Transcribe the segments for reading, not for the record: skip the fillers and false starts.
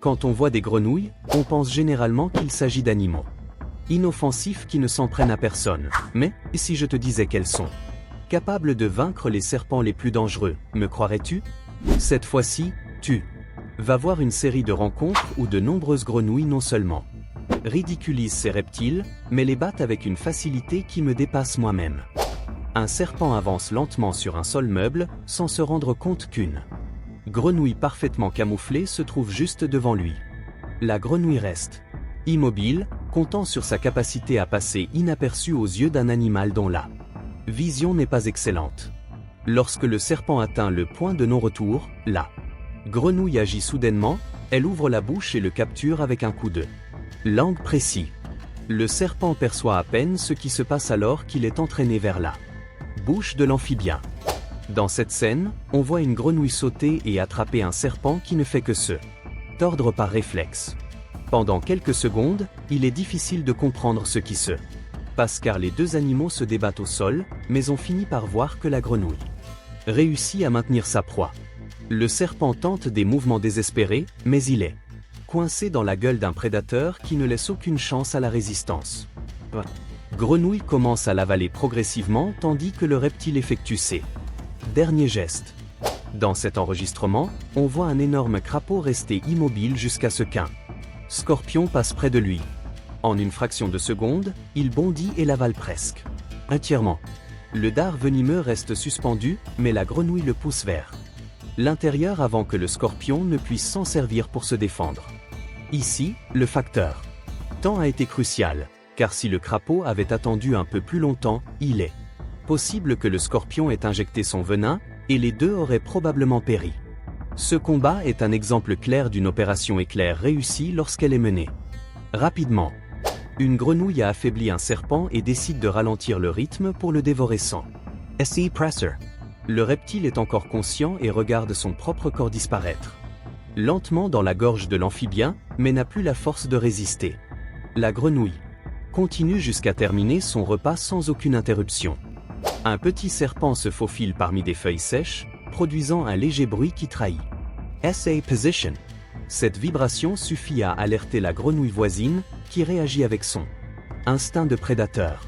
Quand on voit des grenouilles, on pense généralement qu'il s'agit d'animaux inoffensifs qui ne s'en prennent à personne. Mais, si je te disais qu'elles sont capables de vaincre les serpents les plus dangereux, me croirais-tu? Cette fois-ci, tu vas voir une série de rencontres où de nombreuses grenouilles non seulement ridiculisent ces reptiles, mais les battent avec une facilité qui me dépasse moi-même. Un serpent avance lentement sur un sol meuble, sans se rendre compte qu'une grenouille parfaitement camouflée se trouve juste devant lui. La grenouille reste immobile, comptant sur sa capacité à passer inaperçue aux yeux d'un animal dont la vision n'est pas excellente. Lorsque le serpent atteint le point de non-retour, la grenouille agit soudainement, elle ouvre la bouche et le capture avec un coup de langue précis. Le serpent perçoit à peine ce qui se passe alors qu'il est entraîné vers la bouche de l'amphibien. Dans cette scène, on voit une grenouille sauter et attraper un serpent qui ne fait que se tordre par réflexe. Pendant quelques secondes, il est difficile de comprendre ce qui se passe car les deux animaux se débattent au sol, mais on finit par voir que la grenouille réussit à maintenir sa proie. Le serpent tente des mouvements désespérés, mais il est coincé dans la gueule d'un prédateur qui ne laisse aucune chance à la résistance. Grenouille commence à l'avaler progressivement tandis que le reptile effectue ses derniers gestes. Dans cet enregistrement, on voit un énorme crapaud rester immobile jusqu'à ce qu'un scorpion passe près de lui. En une fraction de seconde, il bondit et l'avale presque entièrement. Le dard venimeux reste suspendu, mais la grenouille le pousse vers l'intérieur avant que le scorpion ne puisse s'en servir pour se défendre. Ici, le facteur temps a été crucial, car si le crapaud avait attendu un peu plus longtemps, il est possible que le scorpion ait injecté son venin, et les deux auraient probablement péri. Ce combat est un exemple clair d'une opération éclair réussie lorsqu'elle est menée rapidement. Une grenouille a affaibli un serpent et décide de ralentir le rythme pour le dévorer sans essai presser. Le reptile est encore conscient et regarde son propre corps disparaître lentement dans la gorge de l'amphibien, mais n'a plus la force de résister. La grenouille continue jusqu'à terminer son repas sans aucune interruption. Un petit serpent se faufile parmi des feuilles sèches, produisant un léger bruit qui trahit SA position. Cette vibration suffit à alerter la grenouille voisine, qui réagit avec son instinct de prédateur.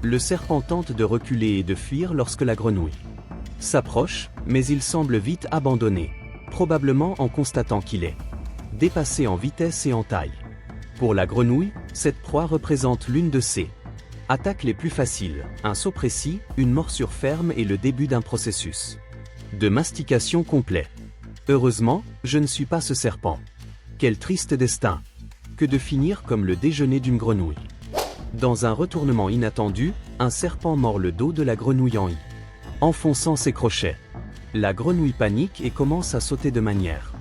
Le serpent tente de reculer et de fuir lorsque la grenouille s'approche, mais il semble vite abandonner, probablement en constatant qu'il est dépassé en vitesse et en taille. Pour la grenouille, cette proie représente l'une de ses attaques les plus faciles, un saut précis, une morsure ferme et le début d'un processus de mastication complet. Heureusement, je ne suis pas ce serpent. Quel triste destin que de finir comme le déjeuner d'une grenouille. Dans un retournement inattendu, un serpent mord le dos de la grenouille en enfonçant ses crochets. La grenouille panique et commence à sauter de manière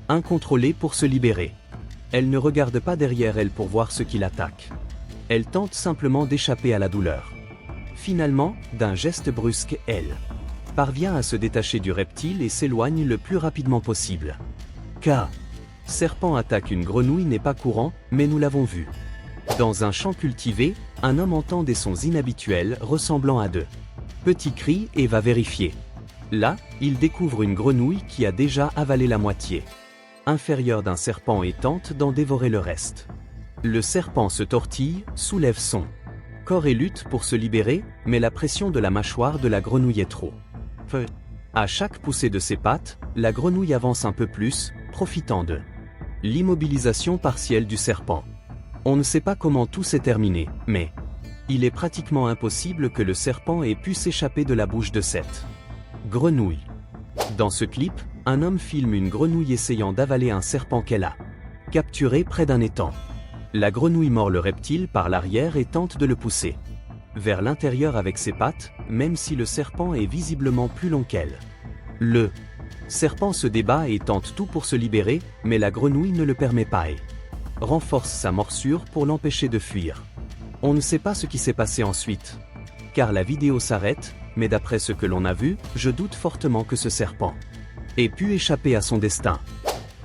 incontrôlée pour se libérer. Elle ne regarde pas derrière elle pour voir ce qui l'attaque. Elle tente simplement d'échapper à la douleur. Finalement, d'un geste brusque, elle parvient à se détacher du reptile et s'éloigne le plus rapidement possible. Car serpent attaque une grenouille n'est pas courant, mais nous l'avons vu. Dans un champ cultivé, un homme entend des sons inhabituels ressemblant à de petits cris et va vérifier. Là, il découvre une grenouille qui a déjà avalé la moitié inférieure d'un serpent et tente d'en dévorer le reste. Le serpent se tortille, soulève son corps et lutte pour se libérer, mais la pression de la mâchoire de la grenouille est trop. À chaque poussée de ses pattes, la grenouille avance un peu plus, profitant de l'immobilisation partielle du serpent. On ne sait pas comment tout s'est terminé, mais il est pratiquement impossible que le serpent ait pu s'échapper de la bouche de cette grenouille. Dans ce clip, un homme filme une grenouille essayant d'avaler un serpent qu'elle a capturé près d'un étang. La grenouille mord le reptile par l'arrière et tente de le pousser vers l'intérieur avec ses pattes, même si le serpent est visiblement plus long qu'elle. Le serpent se débat et tente tout pour se libérer, mais la grenouille ne le permet pas et renforce sa morsure pour l'empêcher de fuir. On ne sait pas ce qui s'est passé ensuite, car la vidéo s'arrête, mais d'après ce que l'on a vu, je doute fortement que ce serpent ait pu échapper à son destin.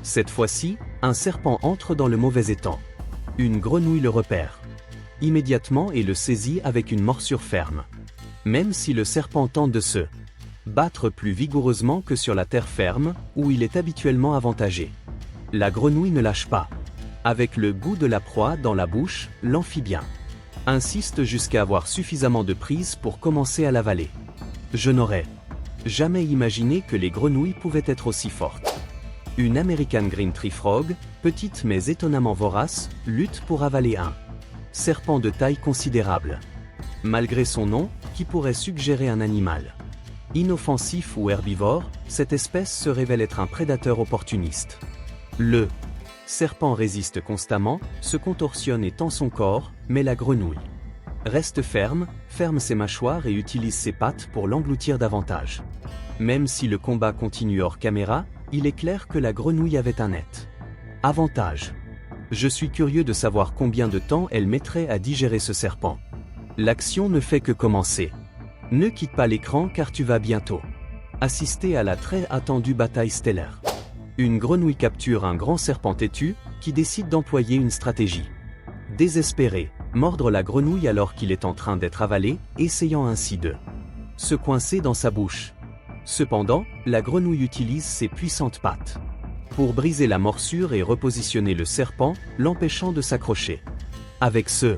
Cette fois-ci, un serpent entre dans le mauvais étang. Une grenouille le repère immédiatement et le saisit avec une morsure ferme. Même si le serpent tente de se battre plus vigoureusement que sur la terre ferme, où il est habituellement avantagé. La grenouille ne lâche pas. Avec le goût de la proie dans la bouche, l'amphibien insiste jusqu'à avoir suffisamment de prise pour commencer à l'avaler. Je n'aurais jamais imaginé que les grenouilles pouvaient être aussi fortes. Une American Green Tree Frog, petite mais étonnamment vorace, lutte pour avaler un serpent de taille considérable. Malgré son nom, qui pourrait suggérer un animal inoffensif ou herbivore, cette espèce se révèle être un prédateur opportuniste. Le serpent résiste constamment, se contorsionne et tend son corps, mais la grenouille reste ferme, ferme ses mâchoires et utilise ses pattes pour l'engloutir davantage. Même si le combat continue hors caméra, il est clair que la grenouille avait un net avantage. Je suis curieux de savoir combien de temps elle mettrait à digérer ce serpent. L'action ne fait que commencer. Ne quitte pas l'écran car tu vas bientôt assister à la très attendue bataille stellaire. Une grenouille capture un grand serpent têtu, qui décide d'employer une stratégie. Désespéré, mordre la grenouille alors qu'il est en train d'être avalé, essayant ainsi de se coincer dans sa bouche. Cependant, la grenouille utilise ses puissantes pattes pour briser la morsure et repositionner le serpent, l'empêchant de s'accrocher. Avec ce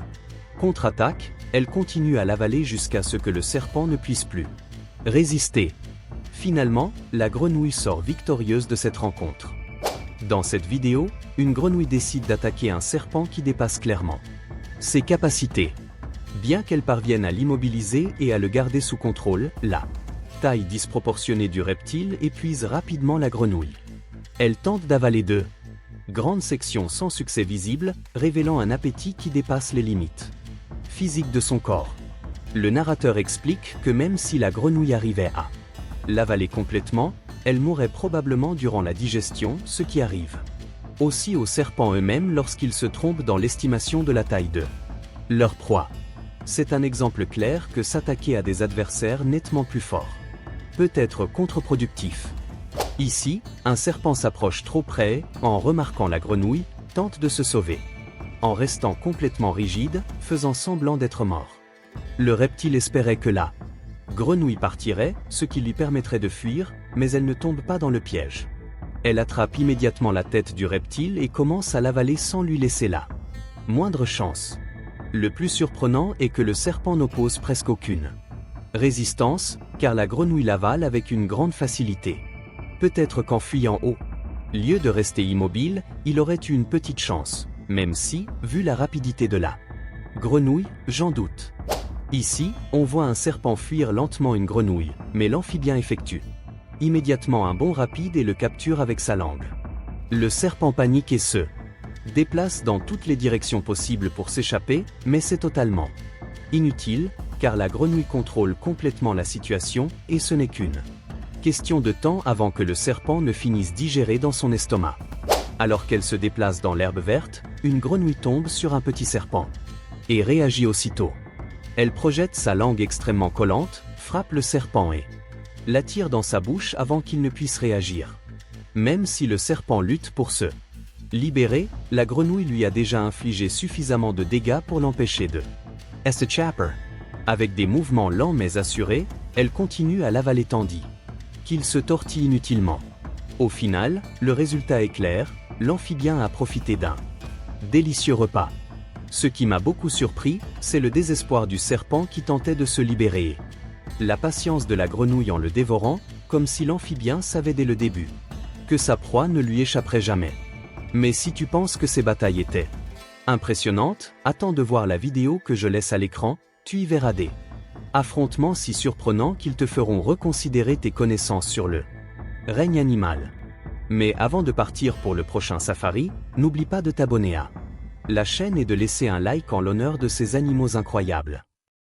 contre-attaque, elle continue à l'avaler jusqu'à ce que le serpent ne puisse plus résister. Finalement, la grenouille sort victorieuse de cette rencontre. Dans cette vidéo, une grenouille décide d'attaquer un serpent qui dépasse clairement ses capacités. Bien qu'elle parvienne à l'immobiliser et à le garder sous contrôle, la taille disproportionnée du reptile épuise rapidement la grenouille. Elle tente d'avaler deux grandes sections sans succès visible, révélant un appétit qui dépasse les limites physiques de son corps. Le narrateur explique que même si la grenouille arrivait à l'avaler complètement, elle mourrait probablement durant la digestion, ce qui arrive aussi aux serpents eux-mêmes lorsqu'ils se trompent dans l'estimation de la taille de leur proie. C'est un exemple clair que s'attaquer à des adversaires nettement plus forts peut être contre-productif. Ici, un serpent s'approche trop près, en remarquant la grenouille, tente de se sauver, en restant complètement rigide, faisant semblant d'être mort. Le reptile espérait que la grenouille partirait, ce qui lui permettrait de fuir, mais elle ne tombe pas dans le piège. Elle attrape immédiatement la tête du reptile et commence à l'avaler sans lui laisser la moindre chance. Le plus surprenant est que le serpent n'oppose presque aucune résistance, car la grenouille l'avale avec une grande facilité. Peut-être qu'en fuyant au lieu de rester immobile, il aurait eu une petite chance, même si, vu la rapidité de la grenouille, j'en doute. Ici, on voit un serpent fuir lentement une grenouille, mais l'amphibien effectue immédiatement un bond rapide et le capture avec sa langue. Le serpent panique et se déplace dans toutes les directions possibles pour s'échapper, mais c'est totalement inutile, car la grenouille contrôle complètement la situation, et ce n'est qu'une question de temps avant que le serpent ne finisse digéré dans son estomac. Alors qu'elle se déplace dans l'herbe verte, une grenouille tombe sur un petit serpent et réagit aussitôt. Elle projette sa langue extrêmement collante, frappe le serpent et l'attire dans sa bouche avant qu'il ne puisse réagir. Même si le serpent lutte pour se libérer, la grenouille lui a déjà infligé suffisamment de dégâts pour l'empêcher de s'échapper. Avec des mouvements lents mais assurés, elle continue à l'avaler tandis qu'il se tortille inutilement. Au final, le résultat est clair, l'amphibien a profité d'un délicieux repas. Ce qui m'a beaucoup surpris, c'est le désespoir du serpent qui tentait de se libérer. La patience de la grenouille en le dévorant, comme si l'amphibien savait dès le début que sa proie ne lui échapperait jamais. Mais si tu penses que ces batailles étaient impressionnantes, attends de voir la vidéo que je laisse à l'écran, tu y verras des affrontements si surprenants qu'ils te feront reconsidérer tes connaissances sur le règne animal. Mais avant de partir pour le prochain safari, n'oublie pas de t'abonner à la chaîne et de laisser un like en l'honneur de ces animaux incroyables.